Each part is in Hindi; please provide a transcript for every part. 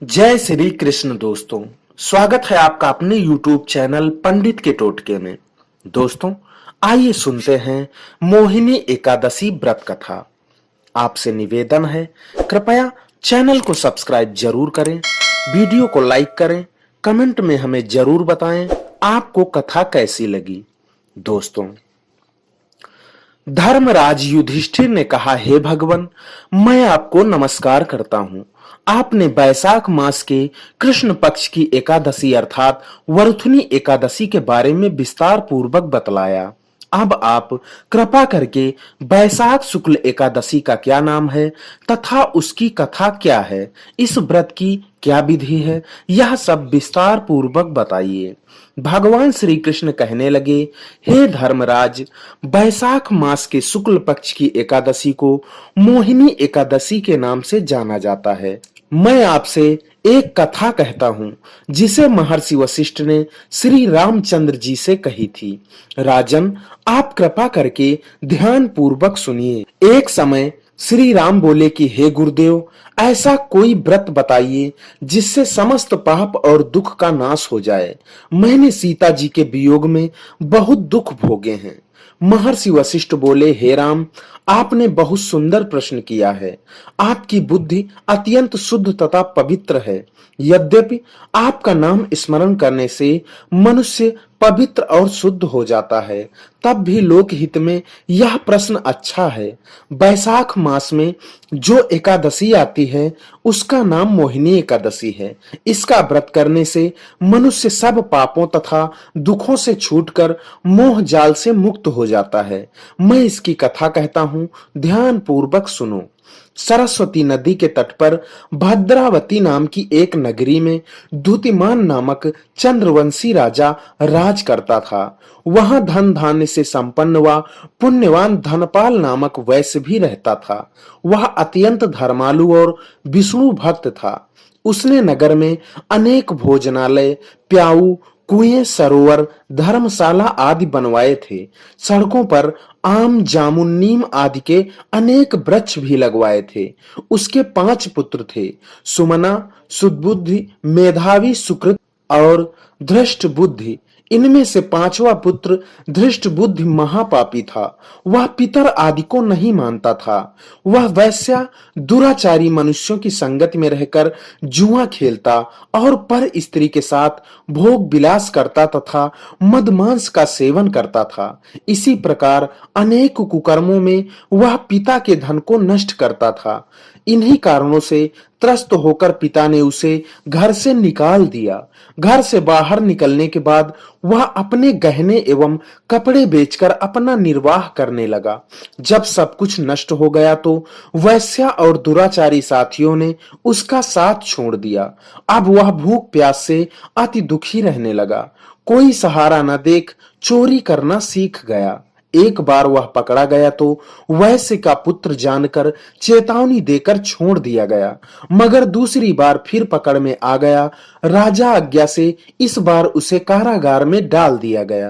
जय श्री कृष्ण दोस्तों। स्वागत है आपका अपने YouTube चैनल पंडित के टोटके में। दोस्तों, आइए सुनते हैं मोहिनी एकादशी व्रत कथा। आपसे निवेदन है, कृपया चैनल को सब्सक्राइब जरूर करें, वीडियो को लाइक करें, कमेंट में हमें जरूर बताएं आपको कथा कैसी लगी। दोस्तों, धर्मराज युधिष्ठिर ने कहा, हे भगवान, मैं आपको नमस्कार करता हूं। आपने बैसाख मास के कृष्ण पक्ष की एकादशी अर्थात वरुथनी एकादशी के बारे में विस्तार पूर्वक बतलाया। अब आप कृपा करके बैसाख शुक्ल एकादशी का क्या नाम है तथा उसकी कथा क्या है, इस व्रत की क्या विधि है, यह सब विस्तार पूर्वक बताइए। भगवान श्री कृष्ण कहने लगे, हे धर्मराज, बैसाख मास के शुक्ल पक्ष की एकादशी को मोहिनी एकादशी के नाम से जाना जाता है। मैं आपसे एक कथा कहता हूं जिसे महर्षि वशिष्ठ ने श्री रामचंद्र जी से कही थी। राजन, आप कृपा करके ध्यान पूर्वक सुनिए। एक समय श्री राम बोले कि हे गुरुदेव, ऐसा कोई व्रत बताइए जिससे समस्त पाप और दुख का नाश हो जाए। मैंने सीता जी के वियोग में बहुत दुख भोगे हैं। महर्षि वशिष्ठ बोले, हे राम, आपने बहुत सुंदर प्रश्न किया है। आपकी बुद्धि अत्यंत शुद्ध तथा पवित्र है। यद्यपि आपका नाम स्मरण करने से मनुष्य पवित्र और शुद्ध हो जाता है, तब भी लोक हित में यह प्रश्न अच्छा है। बैसाख मास में जो एकादशी आती है उसका नाम मोहिनी एकादशी है। इसका व्रत करने से मनुष्य सब पापों तथा दुखों से छूटकर मोह जाल से मुक्त हो जाता है। मैं इसकी कथा कहता हूं, ध्यान पूर्वक सुनो। सरस्वती नदी के तट पर भद्रावती नाम की एक नगरी में द्युतिमान नामक चंद्रवंशी राजा राज करता था। वहां धन धान्य से संपन्न व पुण्यवान धनपाल नामक वैश्य भी रहता था। वह अत्यंत धर्मालु और विष्णु भक्त था। उसने नगर में अनेक भोजनालय, प्याऊ, कुएं, सरोवर, धर्मशाला आदि बनवाए थे। सड़कों पर आम, जामुन, नीम आदि के अनेक वृक्ष भी लगवाए थे। उसके 5 पुत्र थे, सुमना, सुदबुद्धि, मेधावी, सुकृत और धृष्ट बुद्धि। इनमें से 5वां पुत्र धृष्ट बुद्धि महापापी था। वह पितर आदि को नहीं मानता था। वह वैश्या दुराचारी मनुष्यों की संगति में रहकर जुआ खेलता और पर स्त्री के साथ भोग विलास करता तथा मद मांस का सेवन करता था। इसी प्रकार अनेक कुकर्मों में वह पिता के धन को नष्ट करता था। इन्हीं कारणों से त्रस्त होकर पिता ने उसे घर से निकाल दिया। घर से बाहर निकलने के बाद वह अपने गहने एवं कपड़े बेचकर अपना निर्वाह करने लगा। जब सब कुछ नष्ट हो गया तो वैश्या और दुराचारी साथियों ने उसका साथ छोड़ दिया। अब वह भूख प्यास से अति दुखी रहने लगा। कोई सहारा न देख चोरी करना सीख गया। एक बार वह पकड़ा गया तो वैश्य का पुत्र जानकर चेतावनी देकर छोड़ दिया गया, मगर दूसरी बार फिर पकड़ में आ गया। राजा आज्ञा से इस बार उसे कारागार में डाल दिया गया।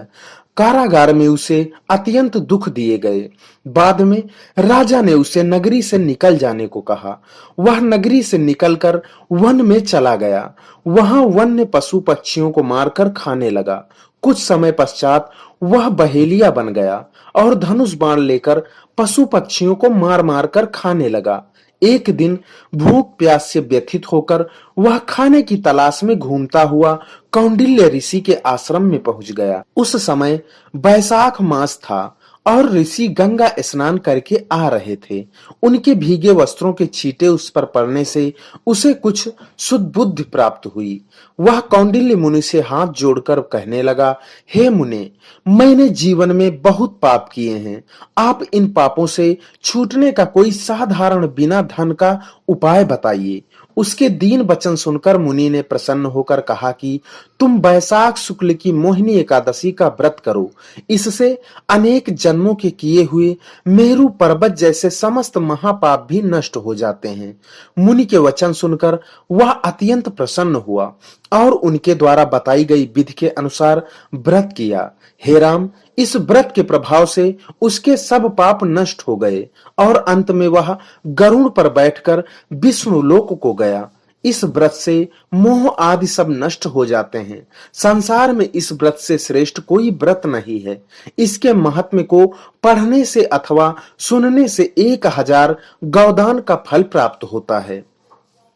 कारागार में उसे अत्यंत दुख दिए गए। बाद में राजा ने उसे नगरी से निकल जाने को कहा। वह नगरी से निकलकर वन में चला गया। वहां वन्य पशु पक्षियों को मारकर खाने लगा। कुछ समय पश्चात वह बहेलिया बन गया और धनुष बाण लेकर पशु पक्षियों को मार मार कर खाने लगा। एक दिन भूख प्यास से व्यथित होकर वह खाने की तलाश में घूमता हुआ कौंडिल्य ऋषि के आश्रम में पहुंच गया। उस समय बैसाख मास था और ऋषि गंगा स्नान करके आ रहे थे। उनके भीगे वस्त्रों के छींटे उस पर पड़ने से उसे कुछ सुदबुद्धि प्राप्त हुई। वह कौंडिल्य मुनि से हाथ जोड़कर कहने लगा, हे मुने, मैंने जीवन में बहुत पाप किए हैं। आप इन पापों से छूटने का कोई साधारण बिना धन का उपाय बताइए। उसके दीन वचन सुनकर मुनि ने प्रसन्न होकर कहा कि तुम बैसाख शुक्ल की मोहिनी एकादशी का व्रत करो। इससे अनेक जन्मों के किए हुए मेरु पर्वत जैसे समस्त महापाप भी नष्ट हो जाते हैं। मुनि के वचन सुनकर वह अत्यंत प्रसन्न हुआ और उनके द्वारा बताई गई विधि के अनुसार व्रत किया। हे राम, इस व्रत के प्रभाव से उसके सब पाप नष्ट हो गए और अंत में वह गरुड़ पर बैठकर विष्णु लोक को गया। इस व्रत से मोह आदि सब नष्ट हो जाते हैं। संसार में इस व्रत से श्रेष्ठ कोई व्रत नहीं है। इसके महात्म्य को पढ़ने से अथवा सुनने से 1000 गौदान का फल प्राप्त होता है।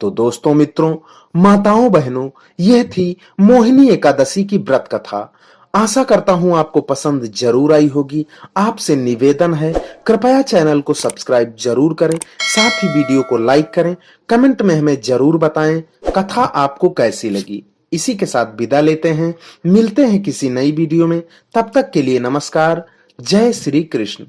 तो दोस्तों, मित्रों, माताओं, बहनों, यह थी मोहिनी एकादशी की व्रत कथा। आशा करता हूं आपको पसंद जरूर आई होगी। आपसे निवेदन है, कृपया चैनल को सब्सक्राइब जरूर करें, साथ ही वीडियो को लाइक करें, कमेंट में हमें जरूर बताएं कथा आपको कैसी लगी। इसी के साथ विदा लेते हैं, मिलते हैं किसी नई वीडियो में। तब तक के लिए नमस्कार। जय श्री कृष्ण।